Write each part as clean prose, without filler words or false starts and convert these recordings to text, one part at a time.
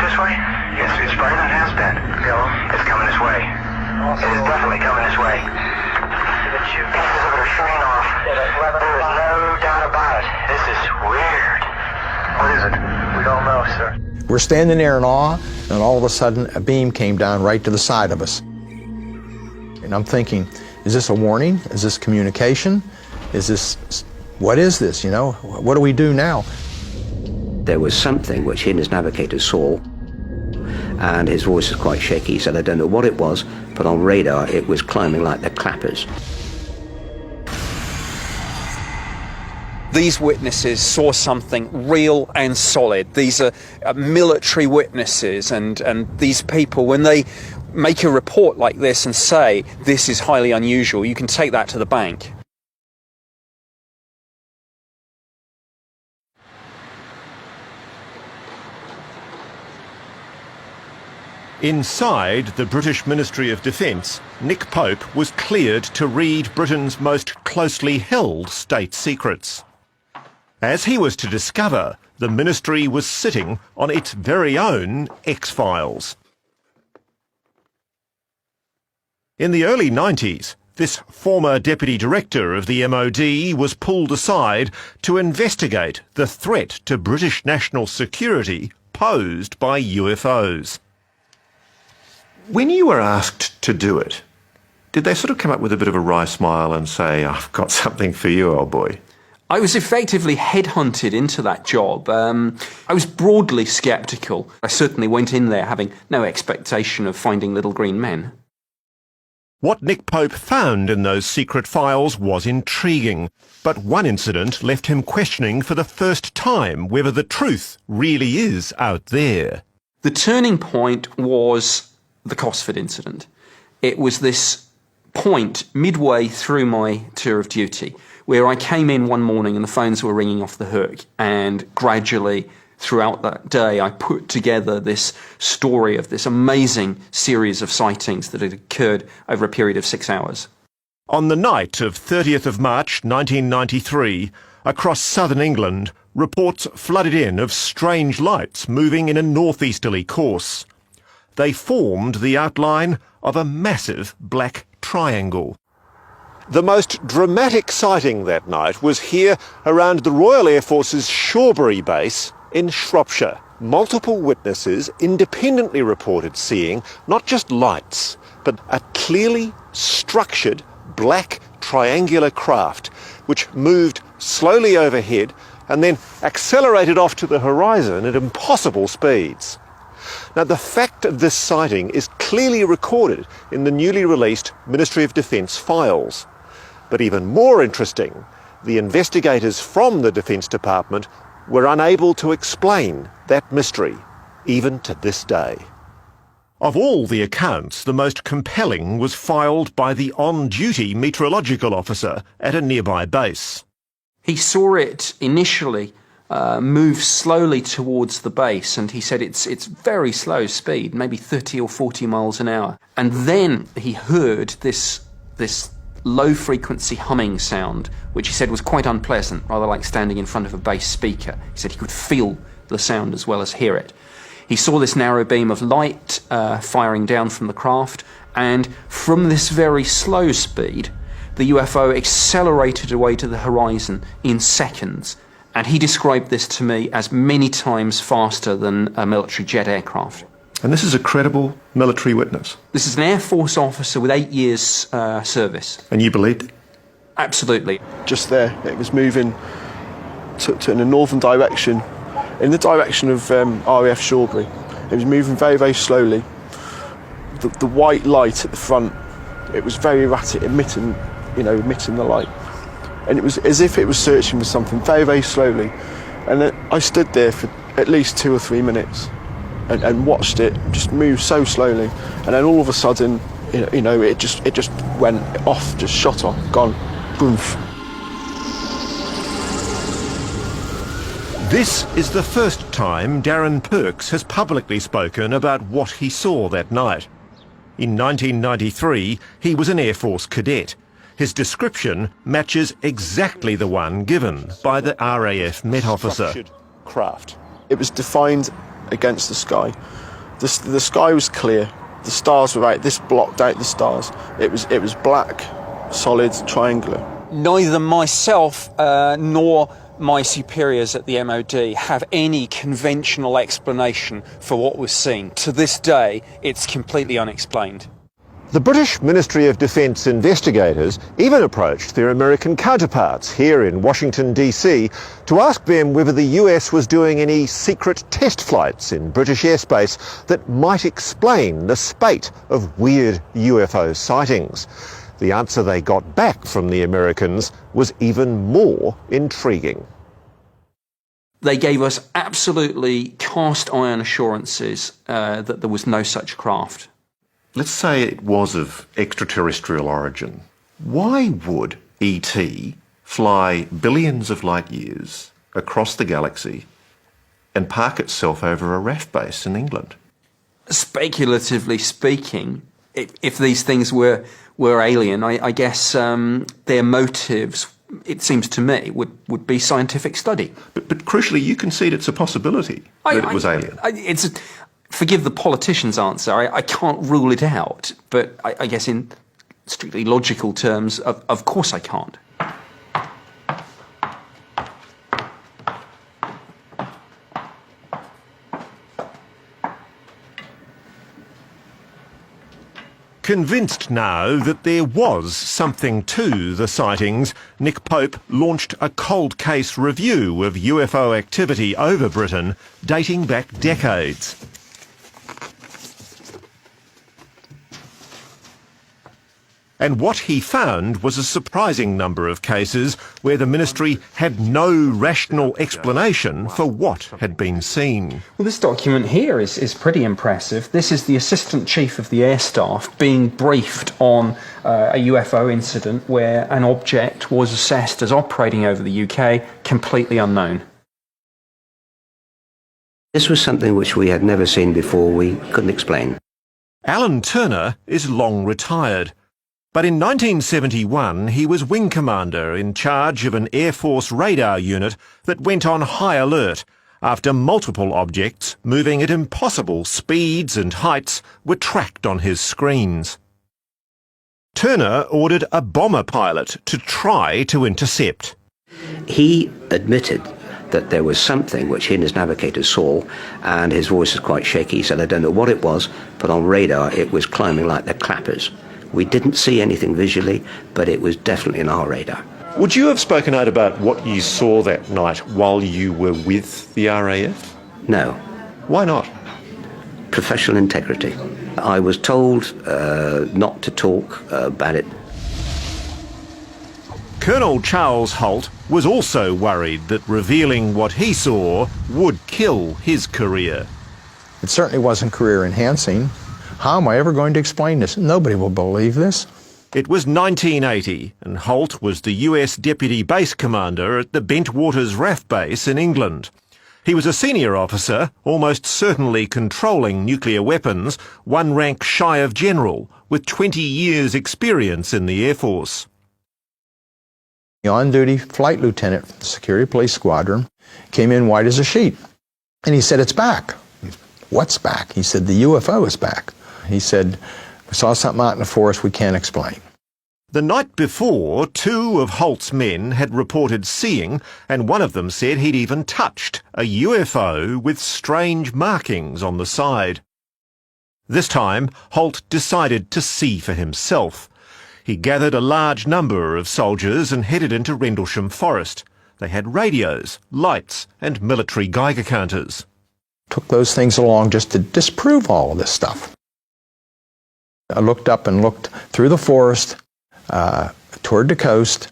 this way? Yes, it's brighter than it has been. Yeah. It's coming this way. It is definitely coming this way. Pieces of it are shooting off. There is no doubt about it. This is weird. What is it? We don't know, sir. We're standing there in awe, and all of a sudden a beam came down right to the side of us. And I'm thinking, is this a warning? Is this communication? What is this, you know? What do we do now? There was something which he and his navigator saw, and his voice was quite shaky. He said, I don't know what it was, but on radar it was climbing like the clappers. These witnesses saw something real and solid. These are military witnesses, and these people, when they make a report like this and say this is highly unusual, you can take that to the bank. Inside the British Ministry of Defence, Nick Pope was cleared to read Britain's most closely held state secrets. As he was to discover, the ministry was sitting on its very own X-Files. In the early 90s, this former deputy director of the MOD was pulled aside to investigate the threat to British national security posed by UFOs. When you were asked to do it, did they sort of come up with a bit of a wry smile and say, I've got something for you, old boy? I was effectively headhunted into that job. I was broadly sceptical. I certainly went in there having no expectation of finding little green men. What Nick Pope found in those secret files was intriguing, but one incident left him questioning for the first time whether the truth really is out there. The turning point was the Cosford incident. It was this point midway through my tour of duty where I came in one morning and the phones were ringing off the hook, and gradually throughout that day I put together this story of this amazing series of sightings that had occurred over a period of 6 hours. On the night of 30th of March 1993, across southern England, reports flooded in of strange lights moving in a northeasterly course. They formed the outline of a massive black triangle. The most dramatic sighting that night was here around the Royal Air Force's Shawbury base in Shropshire. Multiple witnesses independently reported seeing not just lights, but a clearly structured black triangular craft which moved slowly overhead and then accelerated off to the horizon at impossible speeds. Now, the fact of this sighting is clearly recorded in the newly released Ministry of Defence files. But even more interesting, the investigators from the Defence Department were unable to explain that mystery, even to this day. Of all the accounts, the most compelling was filed by the on-duty meteorological officer at a nearby base. He saw it initially move slowly towards the base, and he said it's very slow speed, maybe 30 or 40 miles an hour. And then he heard this low-frequency humming sound, which he said was quite unpleasant, rather like standing in front of a bass speaker. He said he could feel the sound as well as hear it. He saw this narrow beam of light firing down from the craft, and from this very slow speed, the UFO accelerated away to the horizon in seconds. And he described this to me as many times faster than a military jet aircraft. And this is a credible military witness? This is an Air Force officer with 8 years service. And you believed it? Absolutely. Just there, it was moving in a northern direction, in the direction of RAF Shawbury. It was moving very, very slowly. The white light at the front, it was very erratic, emitting the light. And it was as if it was searching for something very, very slowly. And I stood there for at least 2 or 3 minutes and watched it just move so slowly. And then all of a sudden, it just went off, just shot off, gone, boof. This is the first time Darren Perks has publicly spoken about what he saw that night. In 1993, he was an Air Force cadet. His description matches exactly the one given by the RAF Met officer. Craft. It was defined against the sky. The sky was clear. The stars were out. This blocked out the stars. It was black, solid, triangular. Neither myself nor my superiors at the MOD have any conventional explanation for what was seen. To this day, it's completely unexplained. The British Ministry of Defence investigators even approached their American counterparts here in Washington, D.C. to ask them whether the US was doing any secret test flights in British airspace that might explain the spate of weird UFO sightings. The answer they got back from the Americans was even more intriguing. They gave us absolutely cast iron assurances that there was no such craft. Let's say it was of extraterrestrial origin. Why would ET fly billions of light years across the galaxy and park itself over a RAF base in England? Speculatively speaking, if these things were alien, I guess their motives, it seems to me, would be scientific study. But crucially, you concede it's a possibility that it was alien. Forgive the politician's answer. I can't rule it out, but I guess in strictly logical terms, of course I can't. Convinced now that there was something to the sightings, Nick Pope launched a cold case review of UFO activity over Britain dating back decades. And what he found was a surprising number of cases where the ministry had no rational explanation for what had been seen. Well, this document here is pretty impressive. This is the Assistant Chief of the Air Staff being briefed on a UFO incident where an object was assessed as operating over the UK, completely unknown. This was something which we had never seen before, we couldn't explain. Alan Turner is long retired. But in 1971, he was wing commander in charge of an Air Force radar unit that went on high alert after multiple objects moving at impossible speeds and heights were tracked on his screens. Turner ordered a bomber pilot to try to intercept. He admitted that there was something which he and his navigator saw, and his voice was quite shaky. He said, I don't know what it was, but on radar it was climbing like the clappers. We didn't see anything visually, but it was definitely on our radar. Would you have spoken out about what you saw that night while you were with the RAF? No. Why not? Professional integrity. I was told not to talk about it. Colonel Charles Holt was also worried that revealing what he saw would kill his career. It certainly wasn't career enhancing. How am I ever going to explain this? Nobody will believe this. It was 1980, and Holt was the US Deputy Base Commander at the Bentwaters RAF Base in England. He was a senior officer, almost certainly controlling nuclear weapons, one rank shy of general, with 20 years' experience in the Air Force. The on-duty flight lieutenant from the Security Police Squadron came in white as a sheet, and he said, it's back. What's back? He said, the UFO is back. He said, we saw something out in the forest we can't explain. The night before, 2 of Holt's men had reported seeing, and one of them said he'd even touched a UFO with strange markings on the side. This time, Holt decided to see for himself. He gathered a large number of soldiers and headed into Rendlesham Forest. They had radios, lights, and military Geiger counters. Took those things along just to disprove all of this stuff. I looked up and looked through the forest toward the coast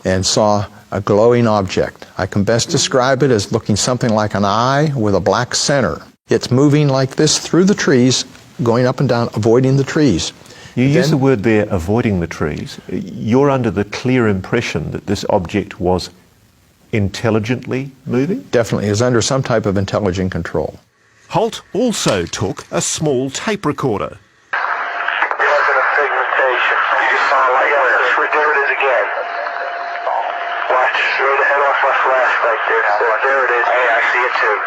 and saw a glowing object. I can best describe it as looking something like an eye with a black center. It's moving like this through the trees, going up and down, avoiding the trees. You use the word there, avoiding the trees. You're under the clear impression that this object was intelligently moving? Definitely, is under some type of intelligent control. Holt also took a small tape recorder. There it is again. Watch, straight ahead off my flashlight there. There it is. Hey, I see it too.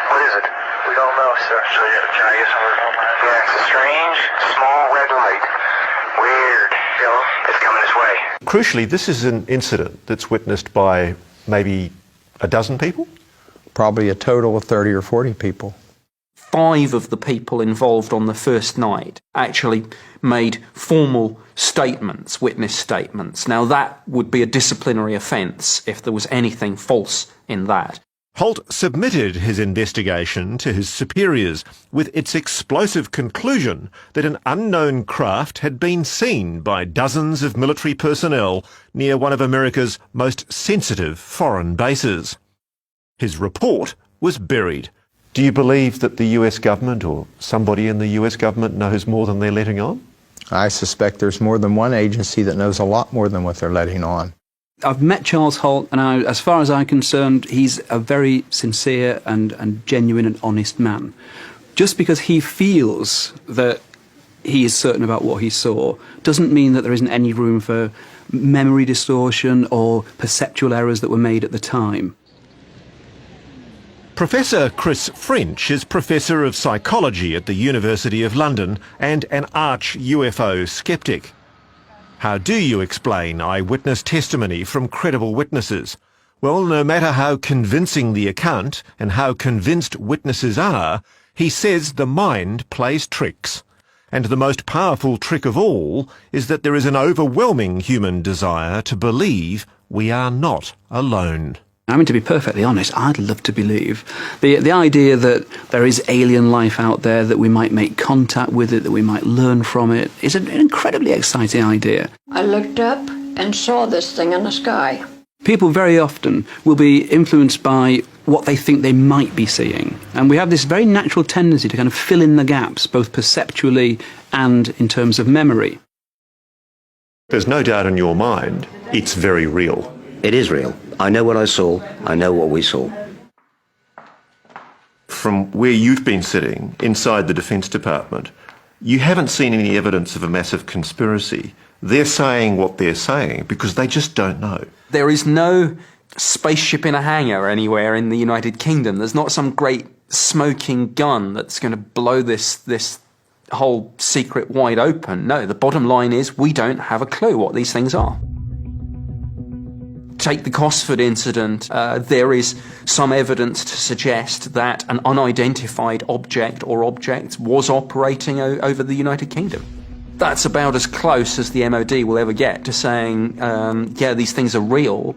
What is it? We don't know, sir. So you gotta try to get some of it. Yeah, it's a strange, small red light. Weird. It's coming this way. Crucially, this is an incident that's witnessed by maybe a dozen people? Probably a total of 30 or 40 people. 5 of the people involved on the first night actually made formal statements, witness statements. Now that would be a disciplinary offence if there was anything false in that. Holt submitted his investigation to his superiors with its explosive conclusion that an unknown craft had been seen by dozens of military personnel near one of America's most sensitive foreign bases. His report was buried. Do you believe that the US government or somebody in the US government knows more than they're letting on? I suspect there's more than one agency that knows a lot more than what they're letting on. I've met Charles Holt, and as far as I'm concerned, he's a very sincere and genuine and honest man. Just because he feels that he is certain about what he saw doesn't mean that there isn't any room for memory distortion or perceptual errors that were made at the time. Professor Chris French is Professor of Psychology at the University of London and an arch UFO skeptic. How do you explain eyewitness testimony from credible witnesses? Well, no matter how convincing the account and how convinced witnesses are, he says the mind plays tricks. And the most powerful trick of all is that there is an overwhelming human desire to believe we are not alone. I mean, to be perfectly honest, I'd love to believe. The idea that there is alien life out there, that we might make contact with it, that we might learn from it, is an incredibly exciting idea. I looked up and saw this thing in the sky. People very often will be influenced by what they think they might be seeing. And we have this very natural tendency to kind of fill in the gaps, both perceptually and in terms of memory. There's no doubt in your mind, it's very real. It is real. I know what I saw. I know what we saw. From where you've been sitting, inside the Defence Department, you haven't seen any evidence of a massive conspiracy. They're saying what they're saying because they just don't know. There is no spaceship in a hangar anywhere in the United Kingdom. There's not some great smoking gun that's going to blow this whole secret wide open. No, the bottom line is we don't have a clue what these things are. Take the Cosford incident. There is some evidence to suggest that an unidentified object or objects was operating over the United Kingdom. That's about as close as the MOD will ever get to saying, yeah, these things are real.